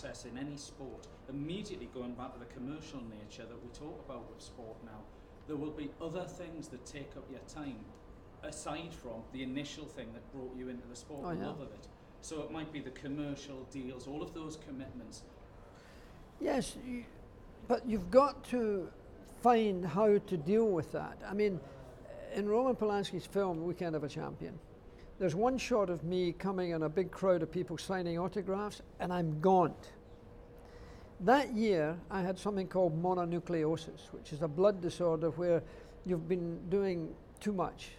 process in any sport, immediately going back to the commercial nature that we talk about with sport now, there will be other things that take up your time aside from the initial thing that brought you into the sport, the love of it. So it might be the commercial deals, all of those commitments. Yes, but you've got to find how to deal with that. I mean, in Roman Polanski's film, Weekend of a Champion, there's one shot of me coming in a big crowd of people signing autographs, and I'm gaunt. That year, I had something called mononucleosis, which is a blood disorder where you've been doing too much.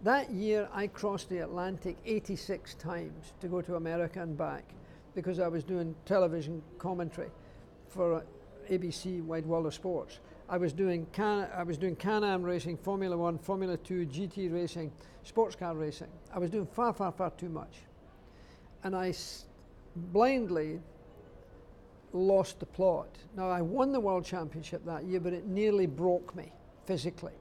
That year, I crossed the Atlantic 86 times to go to America and back because I was doing television commentary for ABC Wide World of Sports. I was doing Can-Am racing, Formula 1, Formula 2, GT racing, sports car racing. I was doing far, far, far too much. And I blindly lost the plot. Now, I won the World Championship that year, but it nearly broke me physically.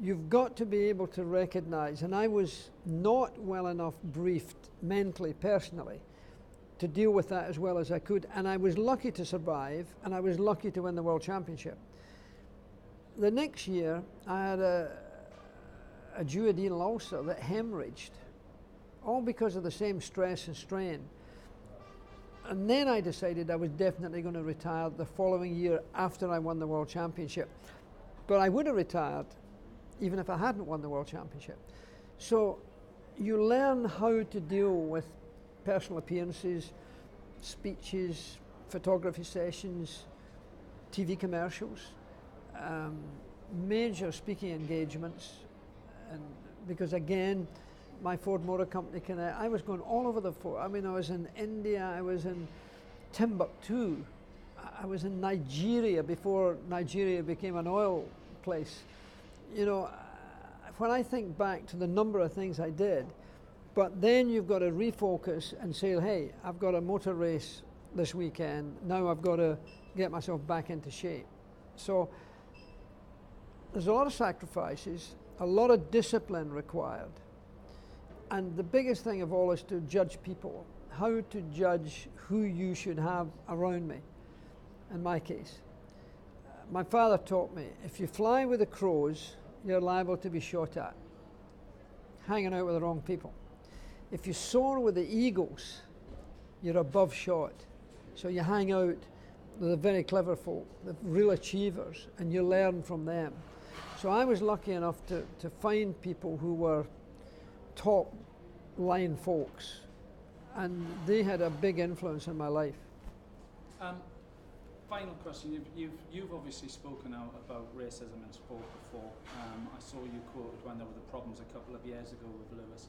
You've got to be able to recognize, and I was not well enough briefed mentally, personally, to deal with that as well as I could. And I was lucky to survive, and I was lucky to win the World Championship. The next year, I had a duodenal ulcer that hemorrhaged, all because of the same stress and strain. And then I decided I was definitely going to retire the following year after I won the World Championship. But I would have retired even if I hadn't won the World Championship. So you learn how to deal with personal appearances, speeches, photography sessions, TV commercials, major speaking engagements, and because again, my Ford Motor Company I was going all over the Ford. I mean, I was in India, I was in Timbuktu, I was in Nigeria before Nigeria became an oil place. You know, when I think back to the number of things I did, but then you've got to refocus and say, hey, I've got a motor race this weekend, now I've got to get myself back into shape. So there's a lot of sacrifices, a lot of discipline required. And the biggest thing of all is to judge people, how to judge who you should have around me, in my case. My father taught me, if you fly with the crows, you're liable to be shot at, hanging out with the wrong people. If you soar with the eagles, you're above shot. So you hang out with the very clever folk, the real achievers, and you learn from them. So I was lucky enough to find people who were top line folks, and they had a big influence in my life. Final question, you've obviously spoken out about racism in sport before. I saw you quoted when there were the problems a couple of years ago with Lewis.